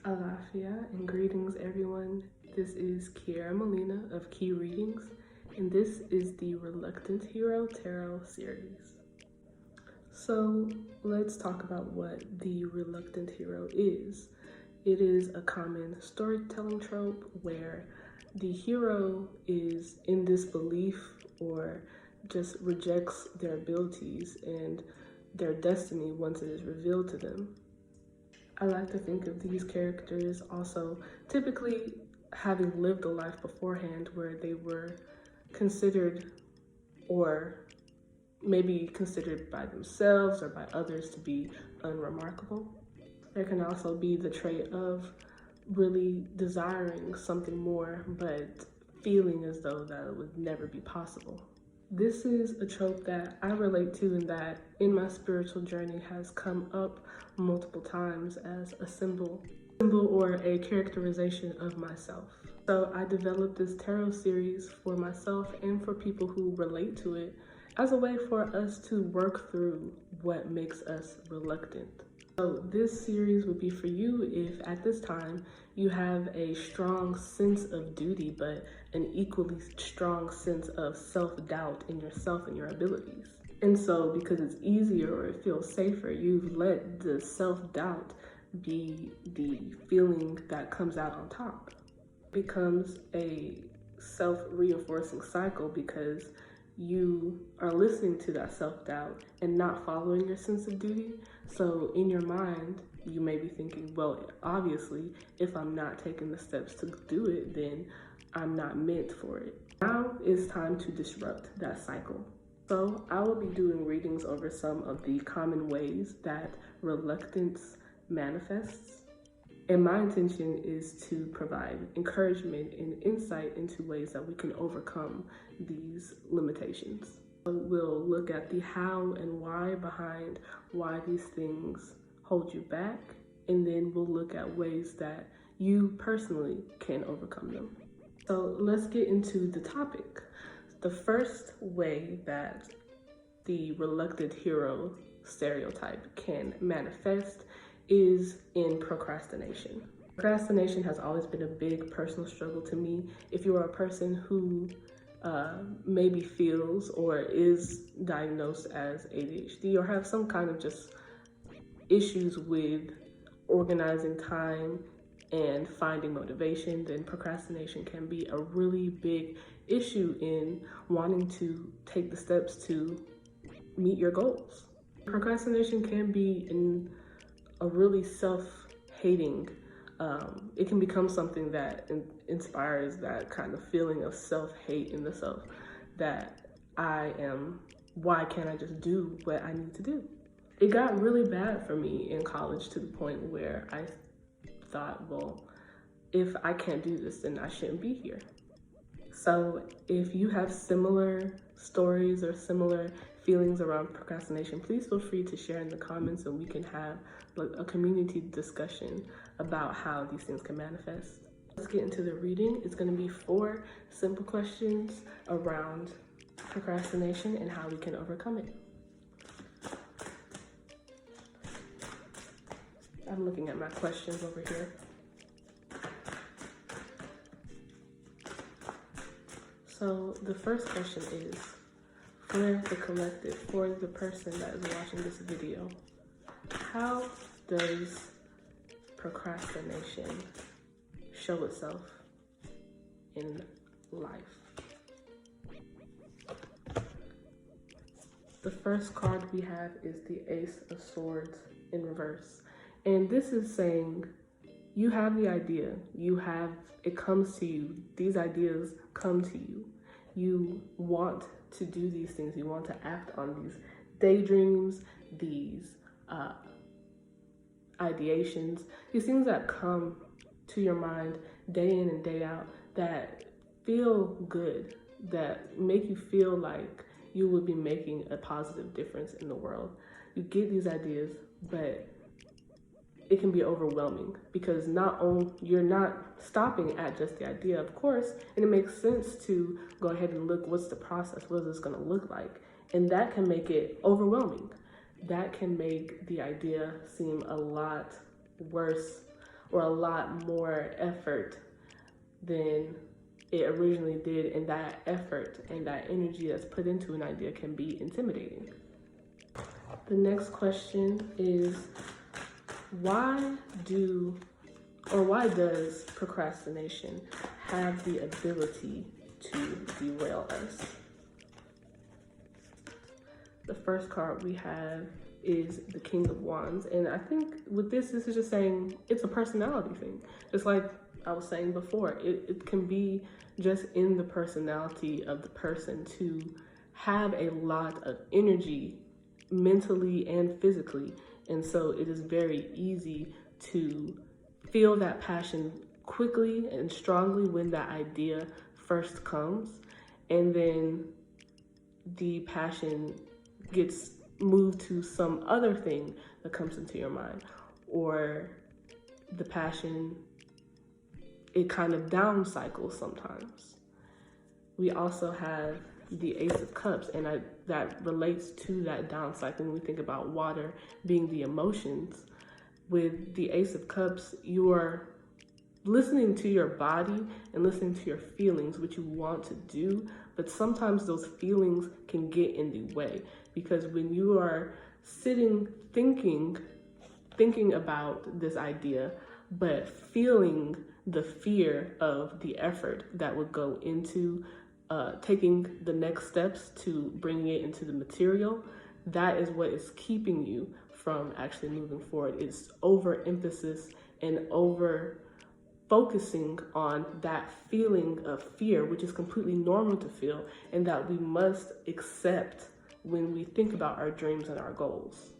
Alafia and greetings everyone. This is Kiera Molina of Key Readings, and this is the Reluctant Hero Tarot series. So let's talk about what the Reluctant Hero is. It is a common storytelling trope where the hero is in disbelief or just rejects their abilities and their destiny once it is revealed to them. I like to think of these characters also typically having lived a life beforehand where they were considered, or maybe considered by themselves or by others, to be unremarkable. There can also be the trait of really desiring something more but feeling as though that it would never be possible. This is a trope that I relate to and that in my spiritual journey has come up multiple times as a symbol or a characterization of myself. So I developed this tarot series for myself and for people who relate to it as a way for us to work through what makes us reluctant. So this series would be for you if at this time you have a strong sense of duty, but an equally strong sense of self-doubt in yourself and your abilities. And so because it's easier or it feels safer, you've let the self-doubt be the feeling that comes out on top. It becomes a self-reinforcing cycle because you are listening to that self-doubt and not following your sense of duty. So in your mind, you may be thinking, well, obviously, if I'm not taking the steps to do it, then I'm not meant for it. Now it's time to disrupt that cycle. So I will be doing readings over some of the common ways that reluctance manifests. And my intention is to provide encouragement and insight into ways that we can overcome these limitations. We'll look at the how and why behind why these things hold you back, and then we'll look at ways that you personally can overcome them. So let's get into the topic. The first way that the reluctant hero stereotype can manifest is in procrastination. Procrastination has always been a big personal struggle to me. If you are a person who maybe feels or is diagnosed as ADHD or have some kind of just issues with organizing time and finding motivation, then procrastination can be a really big issue in wanting to take the steps to meet your goals. Procrastination can be a really self-hating, it can become something that inspires that kind of feeling of self-hate in the self, that why can't I just do what I need to do? It got really bad for me in college to the point where I thought, well, if I can't do this, then I shouldn't be here. So if you have similar stories or similar feelings around procrastination, please feel free to share in the comments and we can have a community discussion about how these things can manifest. Let's get into the reading. It's going to be 4 simple questions around procrastination and how we can overcome it. I'm looking at my questions over here. So the first question is, for the collective, for the person that is watching this video, how does procrastination show itself in life? The first card we have is the Ace of Swords in reverse. And this is saying you have the idea, it comes to you, these ideas come to you. You want to do these things, you want to act on these daydreams, these ideations, these things that come to your mind day in and day out that feel good, that make you feel like you would be making a positive difference in the world. You get these ideas, but it can be overwhelming because you're not stopping at just the idea, of course, and it makes sense to go ahead and look, what's the process, what is this going to look like? And that can make it overwhelming. That can make the idea seem a lot worse or a lot more effort than it originally did, and that effort and that energy that's put into an idea can be intimidating. The next question is, why does procrastination have the ability to derail us? The first card we have is the King of Wands. And I think with this is just saying it's a personality thing. Just like I was saying before, it can be just in the personality of the person to have a lot of energy mentally and physically. And so it is very easy to feel that passion quickly and strongly when that idea first comes. And then the passion gets moved to some other thing that comes into your mind, or the passion, it kind of down cycles sometimes. We also have the Ace of Cups, and that relates to that down cycle when we think about water being the emotions. With the Ace of Cups, you are listening to your body and listening to your feelings, what you want to do, but sometimes those feelings can get in the way, because when you are sitting thinking about this idea, but feeling the fear of the effort that would go into taking the next steps to bringing it into the material, that is what is keeping you from actually moving forward. It's overemphasis and over focusing on that feeling of fear, which is completely normal to feel, and that we must accept when we think about our dreams and our goals.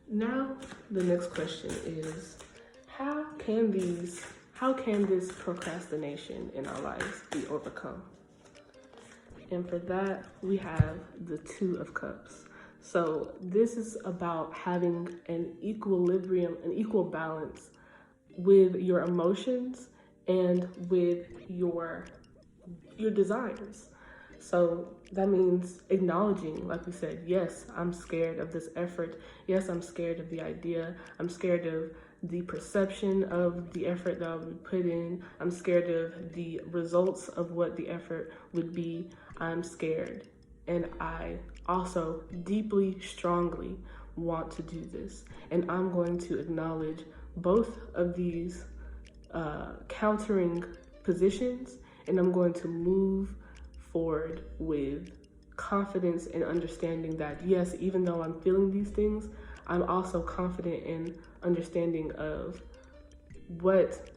Now, the next question is, how can this procrastination in our lives be overcome? And for that, we have the Two of Cups. So this is about having an equilibrium, an equal balance with your emotions and with your desires. So that means acknowledging, like we said, yes, I'm scared of this effort. Yes, I'm scared of the idea. I'm scared of the perception of the effort that I would put in. I'm scared of the results of what the effort would be. I'm scared. And I also deeply, strongly want to do this. And I'm going to acknowledge both of these countering positions, and I'm going to move forward with confidence and understanding that, yes, even though I'm feeling these things, I'm also confident in understanding of what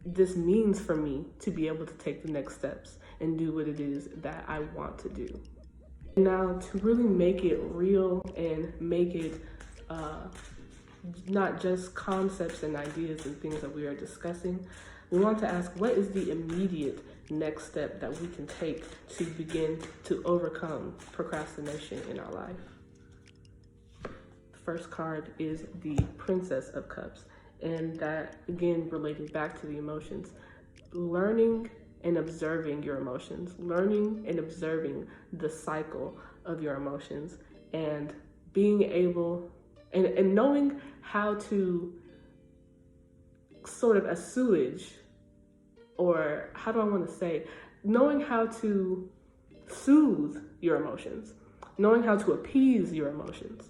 this means for me to be able to take the next steps and do what it is that I want to do. Now, to really make it real and make it not just concepts and ideas and things that we are discussing, we want to ask, what is the immediate next step that we can take to begin to overcome procrastination in our life? The first card is the Princess of Cups, and that again related back to the emotions. Learning and observing your emotions, learning and observing the cycle of your emotions, and being able and knowing how to sort of assuage, or how do I want to say, knowing how to soothe your emotions, knowing how to appease your emotions.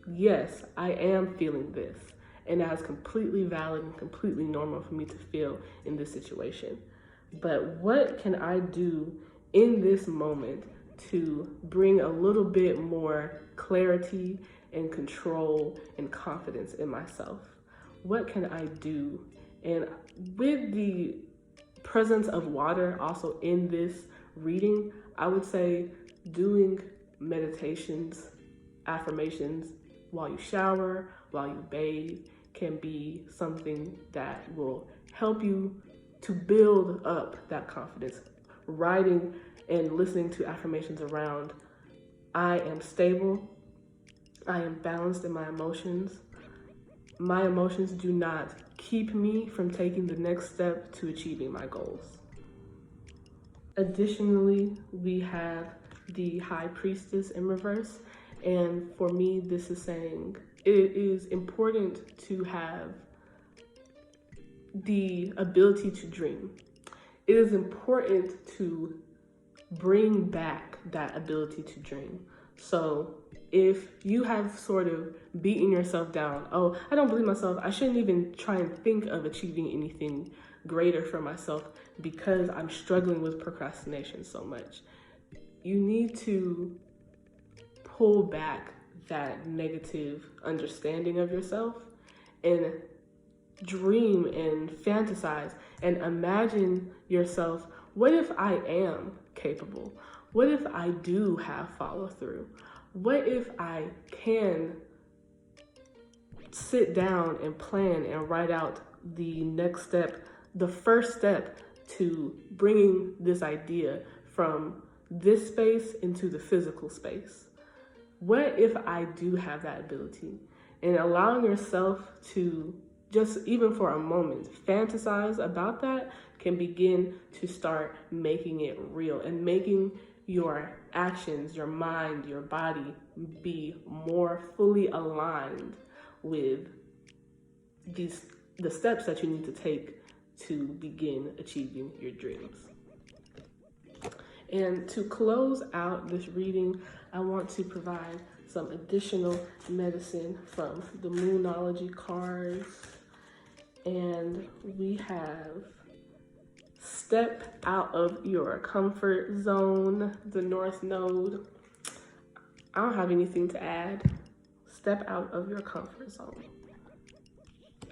Yes, I am feeling this, and that is completely valid and completely normal for me to feel in this situation. But what can I do in this moment to bring a little bit more clarity and control and confidence in myself? What can I do? And with the presence of water also in this reading, I would say doing meditations, affirmations while you shower, while you bathe, can be something that will help you to build up that confidence. Writing and listening to affirmations around, I am stable, I am balanced in my emotions. My emotions do not keep me from taking the next step to achieving my goals. Additionally, we have the High Priestess in reverse. And for me, this is saying it is important to have the ability to dream. It is important to bring back that ability to dream. So if you have sort of beaten yourself down, oh, I don't believe myself, I shouldn't even try and think of achieving anything greater for myself because I'm struggling with procrastination so much. You need to pull back that negative understanding of yourself and dream and fantasize and imagine yourself. What if I am capable? What if I do have follow through? What if I can sit down and plan and write out the next step, the first step to bringing this idea from this space into the physical space? What if I do have that ability? And allowing yourself to just, even for a moment, fantasize about that can begin to start making it real and making your actions, your mind, your body be more fully aligned with the steps that you need to take to begin achieving your dreams. And to close out this reading, I want to provide some additional medicine from the Moonology cards. And we have step out of your comfort zone, the North Node. I don't have anything to add. Step out of your comfort zone.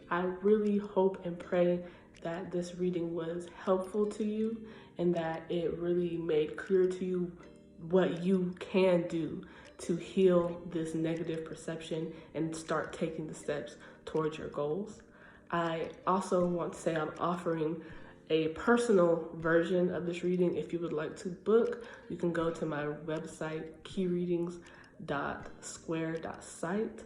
I really hope and pray that this reading was helpful to you and that it really made clear to you what you can do to heal this negative perception and start taking the steps towards your goals. I also want to say I'm offering a personal version of this reading. If you would like to book, you can go to my website, kireadings.square.site.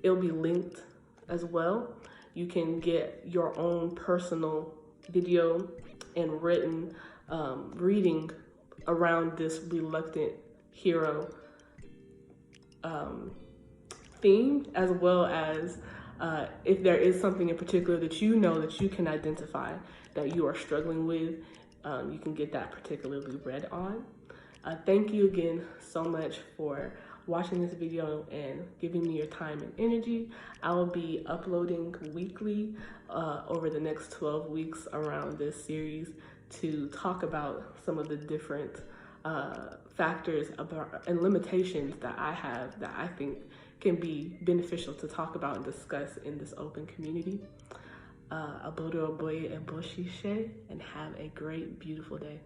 It'll be linked as well. You can get your own personal video and written reading around this reluctant hero theme, as well as if there is something in particular that you know that you can identify that you are struggling with, you can get that particularly read on. Thank you again so much for watching this video and giving me your time and energy. I will be uploading weekly over the next 12 weeks around this series to talk about some of the different factors about and limitations that I have that I think can be beneficial to talk about and discuss in this open community. Abodo Oboye and Boshishe, and have a great, beautiful day.